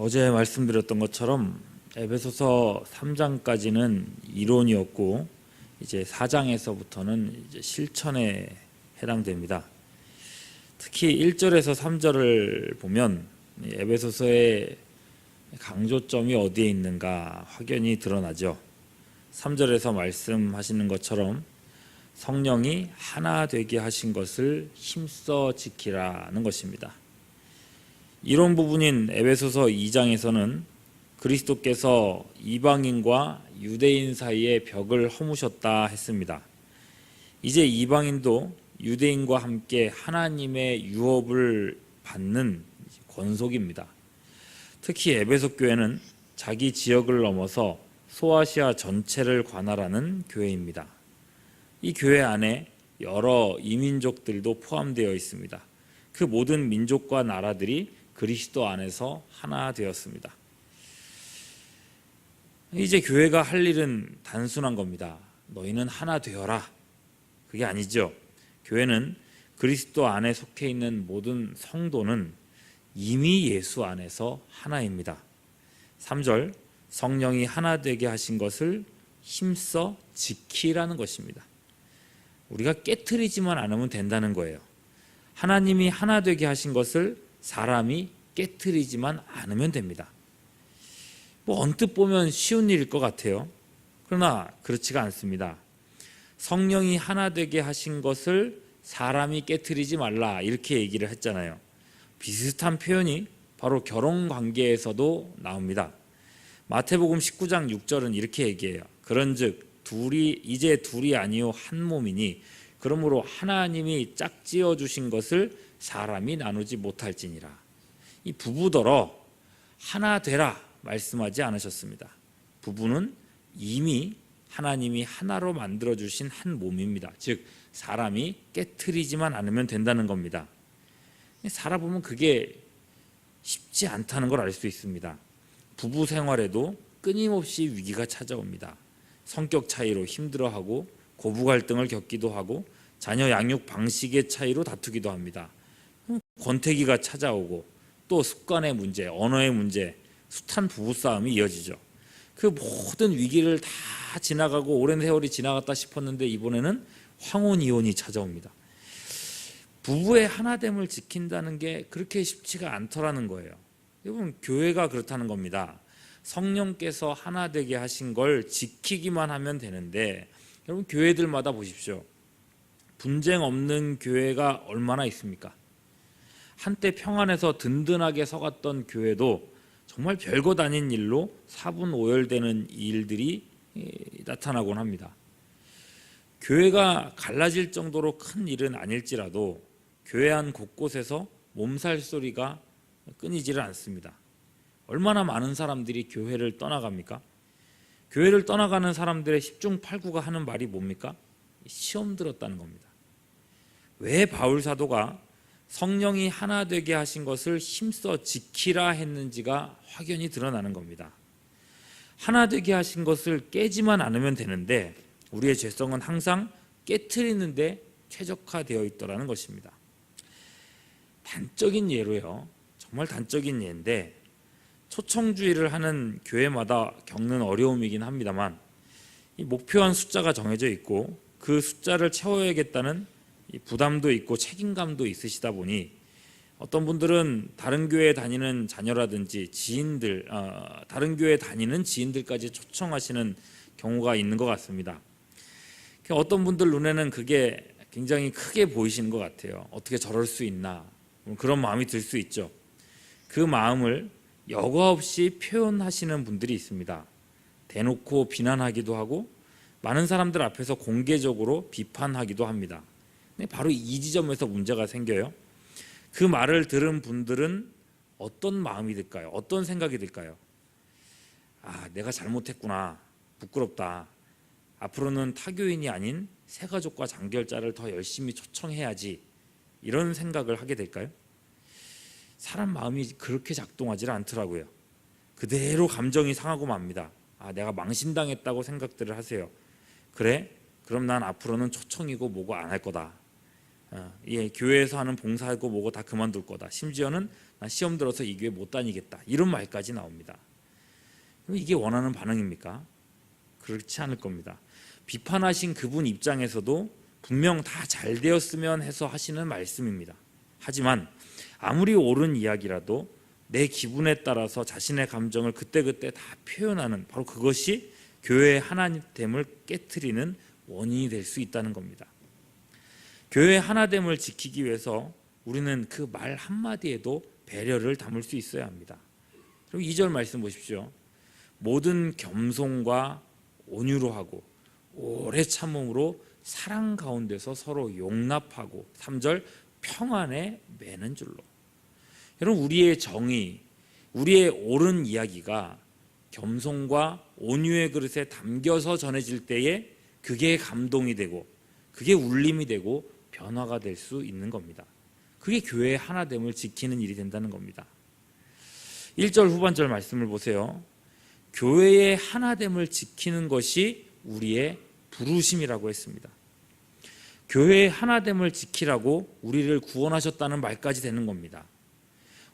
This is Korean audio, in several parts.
어제 말씀드렸던 것처럼 에베소서 3장까지는 이론이었고 이제 4장에서부터는 이제 실천에 해당됩니다. 특히 1절에서 3절을 보면 에베소서의 강조점이 어디에 있는가 확연히 드러나죠. 3절에서 말씀하시는 것처럼 성령이 하나 되게 하신 것을 힘써 지키라는 것입니다. 이론 부분인 에베소서 2장에서는 그리스도께서 이방인과 유대인 사이의 벽을 허무셨다 했습니다. 이제 이방인도 유대인과 함께 하나님의 유업을 받는 권속입니다. 특히 에베소 교회는 자기 지역을 넘어서 소아시아 전체를 관할하는 교회입니다. 이 교회 안에 여러 이민족들도 포함되어 있습니다. 그 모든 민족과 나라들이 그리스도 안에서 하나 되었습니다. 이제 교회가 할 일은 단순한 겁니다. 너희는 하나 되어라. 그게 아니죠. 교회는 그리스도 안에 속해 있는 모든 성도는 이미 예수 안에서 하나입니다. 3절, 성령이 하나 되게 하신 것을 힘써 지키라는 것입니다. 우리가 깨트리지만 않으면 된다는 거예요. 하나님이 하나 되게 하신 것을 사람이 깨트리지만 않으면 됩니다. 언뜻 보면 쉬운 일일 것 같아요. 그러나 그렇지가 않습니다. 성령이 하나 되게 하신 것을 사람이 깨트리지 말라 이렇게 얘기를 했잖아요. 비슷한 표현이 바로 결혼 관계에서도 나옵니다. 마태복음 19장 6절은 이렇게 얘기해요. 그런즉 이제 둘이 아니요 한 몸이니 그러므로 하나님이 짝지어 주신 것을 사람이 나누지 못할지니라. 이 부부더러 하나 되라 말씀하지 않으셨습니다. 부부는 이미 하나님이 하나로 만들어 주신 한 몸입니다. 즉 사람이 깨트리지만 않으면 된다는 겁니다. 살아보면 그게 쉽지 않다는 걸 알 수 있습니다. 부부 생활에도 끊임없이 위기가 찾아옵니다. 성격 차이로 힘들어하고 고부 갈등을 겪기도 하고 자녀 양육 방식의 차이로 다투기도 합니다. 권태기가 찾아오고 또 습관의 문제, 언어의 문제, 숱한 부부싸움이 이어지죠. 그 모든 위기를 다 지나가고 오랜 세월이 지나갔다 싶었는데 이번에는 황혼이혼이 찾아옵니다. 부부의 하나됨을 지킨다는 게 그렇게 쉽지가 않더라는 거예요. 여러분, 교회가 그렇다는 겁니다. 성령께서 하나 되게 하신 걸 지키기만 하면 되는데 여러분, 교회들마다 보십시오. 분쟁 없는 교회가 얼마나 있습니까? 한때 평안해서 든든하게 서갔던 교회도 정말 별것 아닌 일로 사분오열되는 일들이 나타나곤 합니다. 교회가 갈라질 정도로 큰 일은 아닐지라도 교회 안 곳곳에서 몸살 소리가 끊이지를 않습니다. 얼마나 많은 사람들이 교회를 떠나갑니까? 교회를 떠나가는 사람들의 10중 8구가 하는 말이 뭡니까? 시험 들었다는 겁니다. 왜 바울 사도가 성령이 하나 되게 하신 것을 힘써 지키라 했는지가 확연히 드러나는 겁니다. 하나 되게 하신 것을 깨지만 않으면 되는데 우리의 죄성은 항상 깨트리는 데 최적화되어 있더라는 것입니다. 단적인 예로요. 정말 단적인 예인데 초청주의를 하는 교회마다 겪는 어려움이긴 합니다만 이 목표한 숫자가 정해져 있고 그 숫자를 채워야겠다는 부담도 있고 책임감도 있으시다 보니 어떤 분들은 다른 교회에 다니는 자녀라든지 지인들, 다른 교회에 다니는 지인들까지 초청하시는 경우가 있는 것 같습니다. 어떤 분들 눈에는 그게 굉장히 크게 보이시는 것 같아요. 어떻게 저럴 수 있나 그런 마음이 들 수 있죠. 그 마음을 여과 없이 표현하시는 분들이 있습니다. 대놓고 비난하기도 하고 많은 사람들 앞에서 공개적으로 비판하기도 합니다. 바로 이 지점에서 문제가 생겨요. 그 말을 들은 분들은 어떤 마음이 들까요? 어떤 생각이 들까요? 내가 잘못했구나. 부끄럽다. 앞으로는 타교인이 아닌 새가족과 장결자를 더 열심히 초청해야지. 이런 생각을 하게 될까요? 사람 마음이 그렇게 작동하지 않더라고요. 그대로 감정이 상하고 맙니다. 내가 망신당했다고 생각들을 하세요. 그래? 그럼 난 앞으로는 초청이고 뭐고 안 할 거다. 교회에서 하는 봉사하고 뭐고 다 그만둘 거다. 심지어는 나 시험 들어서 이 교회 못 다니겠다. 이런 말까지 나옵니다. 그럼 이게 원하는 반응입니까? 그렇지 않을 겁니다. 비판하신 그분 입장에서도 분명 다 잘 되었으면 해서 하시는 말씀입니다. 하지만 아무리 옳은 이야기라도 내 기분에 따라서 자신의 감정을 그때그때 다 표현하는 바로 그것이 교회의 하나됨을 깨트리는 원인이 될 수 있다는 겁니다. 교회의 하나됨을 지키기 위해서 우리는 그 말 한마디에도 배려를 담을 수 있어야 합니다. 그리고 2절 말씀 보십시오. 모든 겸손과 온유로 하고 오래 참음으로 사랑 가운데서 서로 용납하고 3절 평안에 매는 줄로. 여러분, 우리의 정의, 우리의 옳은 이야기가 겸손과 온유의 그릇에 담겨서 전해질 때에 그게 감동이 되고 그게 울림이 되고 변화가 될 수 있는 겁니다. 그게 교회의 하나됨을 지키는 일이 된다는 겁니다. 1절 후반절 말씀을 보세요. 교회의 하나됨을 지키는 것이 우리의 부르심이라고 했습니다. 교회의 하나됨을 지키라고 우리를 구원하셨다는 말까지 되는 겁니다.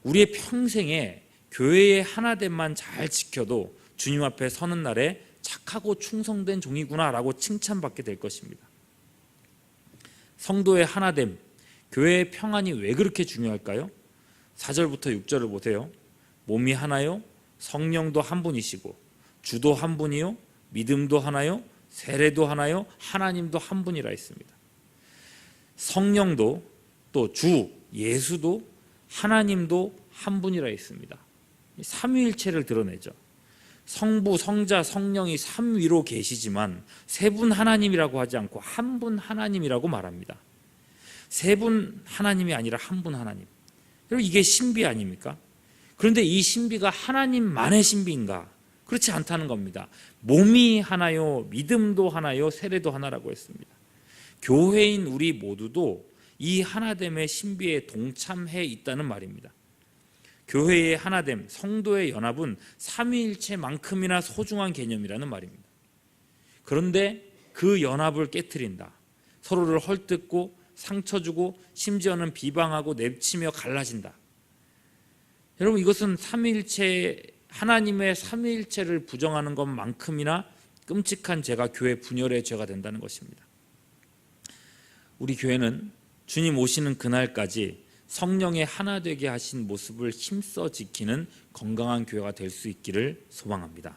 우리의 평생에 교회의 하나됨만 잘 지켜도 주님 앞에 서는 날에 착하고 충성된 종이구나라고 칭찬받게 될 것입니다. 성도의 하나됨, 교회의 평안이 왜 그렇게 중요할까요? 4절부터 6절을 보세요. 몸이 하나요? 성령도 한 분이시고 주도 한 분이요? 믿음도 하나요? 세례도 하나요? 하나님도 한 분이라 했습니다. 성령도 또 주 예수도 하나님도 한 분이라 했습니다. 삼위일체를 드러내죠. 성부, 성자, 성령이 삼위로 계시지만 세 분 하나님이라고 하지 않고 한 분 하나님이라고 말합니다. 세 분 하나님이 아니라 한 분 하나님. 여러분, 이게 신비 아닙니까? 그런데 이 신비가 하나님만의 신비인가? 그렇지 않다는 겁니다. 몸이 하나요, 믿음도 하나요, 세례도 하나라고 했습니다. 교회인 우리 모두도 이 하나됨의 신비에 동참해 있다는 말입니다. 교회의 하나됨, 성도의 연합은 삼위일체만큼이나 소중한 개념이라는 말입니다. 그런데 그 연합을 깨트린다. 서로를 헐뜯고 상처 주고 심지어는 비방하고 내치며 갈라진다. 여러분, 이것은 삼위일체, 하나님의 삼위일체를 부정하는 것만큼이나 끔찍한 죄가 교회 분열의 죄가 된다는 것입니다. 우리 교회는 주님 오시는 그날까지 성령의 하나 되게 하신 모습을 힘써 지키는 건강한 교회가 될 수 있기를 소망합니다.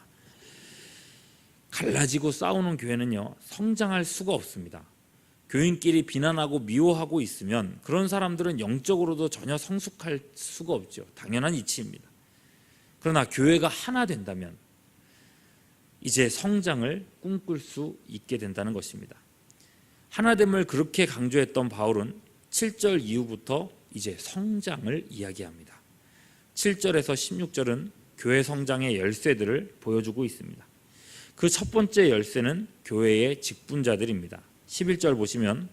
갈라지고 싸우는 교회는요, 성장할 수가 없습니다. 교인끼리 비난하고 미워하고 있으면 그런 사람들은 영적으로도 전혀 성숙할 수가 없죠. 당연한 이치입니다. 그러나 교회가 하나 된다면 이제 성장을 꿈꿀 수 있게 된다는 것입니다. 하나됨을 그렇게 강조했던 바울은 7절 이후부터 이제 성장을 이야기합니다. 7절에서 16절은 교회 성장의 열쇠들을 보여주고 있습니다. 그 첫 번째 열쇠는 교회의 직분자들입니다. 11절 보시면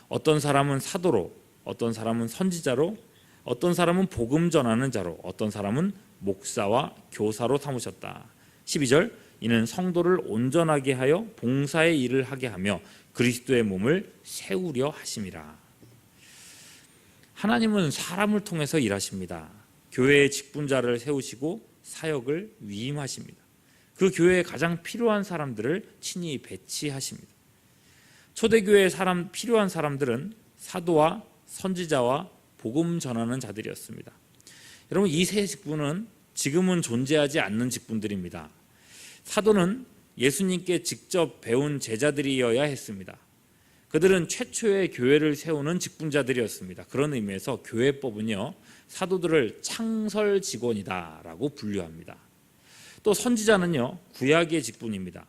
어떤 사람은 사도로, 어떤 사람은 선지자로, 어떤 사람은 복음 전하는 자로, 어떤 사람은 목사와 교사로 삼으셨다. 12절 이는 성도를 온전하게 하여 봉사의 일을 하게 하며 그리스도의 몸을 세우려 하심이라. 하나님은 사람을 통해서 일하십니다. 교회의 직분자를 세우시고 사역을 위임하십니다. 그 교회에 가장 필요한 사람들을 친히 배치하십니다. 초대교회에 필요한 사람들은 사도와 선지자와 복음 전하는 자들이었습니다. 여러분, 이 세 직분은 지금은 존재하지 않는 직분들입니다. 사도는 예수님께 직접 배운 제자들이어야 했습니다. 그들은 최초의 교회를 세우는 직분자들이었습니다. 그런 의미에서 교회법은요, 사도들을 창설 직원이다라고 분류합니다. 또 선지자는요, 구약의 직분입니다.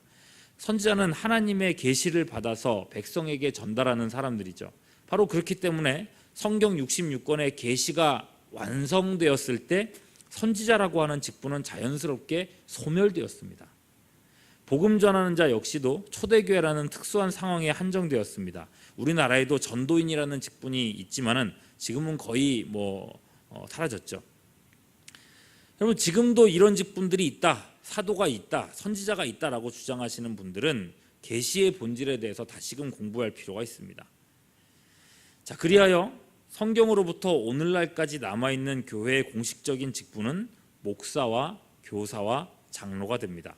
선지자는 하나님의 계시를 받아서 백성에게 전달하는 사람들이죠. 바로 그렇기 때문에 성경 66권의 계시가 완성되었을 때 선지자라고 하는 직분은 자연스럽게 소멸되었습니다. 복음 전하는 자 역시도 초대교회라는 특수한 상황에 한정되었습니다. 우리나라에도 전도인이라는 직분이 있지만은 지금은 거의 사라졌죠. 여러분, 지금도 이런 직분들이 있다, 사도가 있다, 선지자가 있다라고 주장하시는 분들은 계시의 본질에 대해서 다시금 공부할 필요가 있습니다. 자, 그리하여 성경으로부터 오늘날까지 남아있는 교회의 공식적인 직분은 목사와 교사와 장로가 됩니다.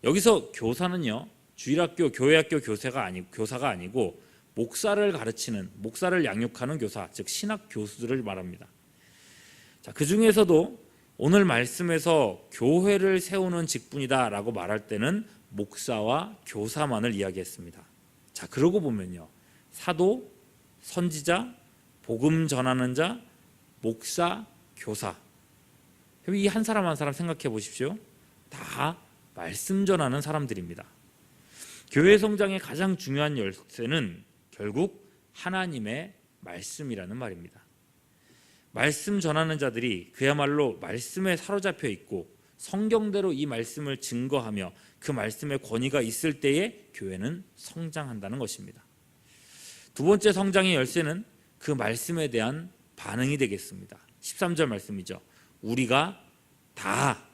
여기서 교사는요, 주일학교, 교회학교 교사가 아니고 목사를 가르치는, 목사를 양육하는 교사, 즉 신학 교수들을 말합니다. 자, 그 중에서도 오늘 말씀에서 교회를 세우는 직분이다라고 말할 때는 목사와 교사만을 이야기했습니다. 자, 그러고 보면요, 사도, 선지자, 복음 전하는 자, 목사, 교사, 이 한 사람 한 사람 생각해 보십시오. 다 말씀 전하는 사람들입니다. 교회 성장의 가장 중요한 열쇠는 결국 하나님의 말씀이라는 말입니다. 말씀 전하는 자들이 그야말로 말씀에 사로잡혀 있고 성경대로 이 말씀을 증거하며 그 말씀의 권위가 있을 때에 교회는 성장한다는 것입니다. 두 번째 성장의 열쇠는 그 말씀에 대한 반응이 되겠습니다. 13절 말씀이죠. 우리가 다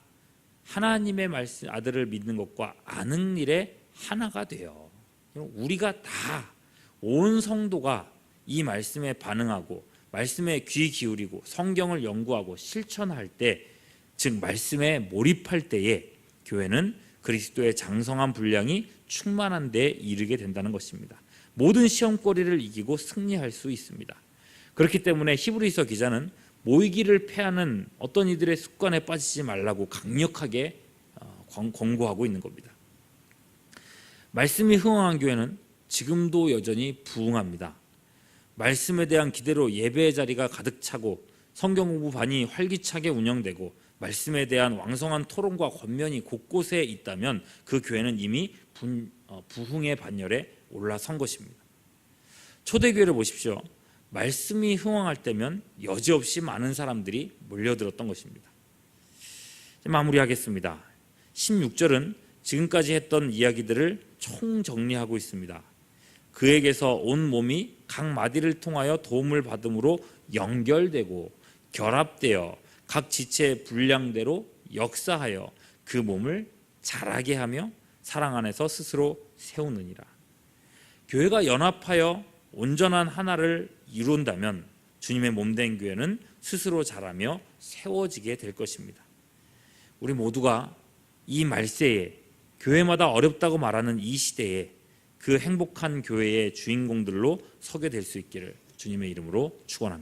하나님의 말씀 아들을 믿는 것과 아는 일에 하나가 돼요. 우리가 다, 온 성도가 이 말씀에 반응하고 말씀에 귀 기울이고 성경을 연구하고 실천할 때, 즉 말씀에 몰입할 때에 교회는 그리스도의 장성한 분량이 충만한 데 이르게 된다는 것입니다. 모든 시험거리를 이기고 승리할 수 있습니다. 그렇기 때문에 히브리서 기자는 모이기를 패하는 어떤 이들의 습관에 빠지지 말라고 강력하게 권고하고 있는 겁니다. 말씀이 흥황한 교회는 지금도 여전히 부흥합니다. 말씀에 대한 기대로 예배의 자리가 가득 차고 성경 공부반이 활기차게 운영되고 말씀에 대한 왕성한 토론과 권면이 곳곳에 있다면 그 교회는 이미 부흥의 반열에 올라선 것입니다. 초대교회를 보십시오. 말씀이 흥황할 때면 여지없이 많은 사람들이 몰려들었던 것입니다. 마무리하겠습니다. 16절은 지금까지 했던 이야기들을 총정리하고 있습니다. 그에게서 온 몸이 각 마디를 통하여 도움을 받음으로 연결되고 결합되어 각 지체의 분량대로 역사하여 그 몸을 자라게 하며 사랑 안에서 스스로 세우느니라. 교회가 연합하여 온전한 하나를 이룬다면 주님의 몸된 교회는 스스로 자라며 세워지게 될 것입니다. 우리 모두가 이 말세에, 교회마다 어렵다고 말하는 이 시대에 그 행복한 교회의 주인공들로 서게 될 수 있기를 주님의 이름으로 축원합니다.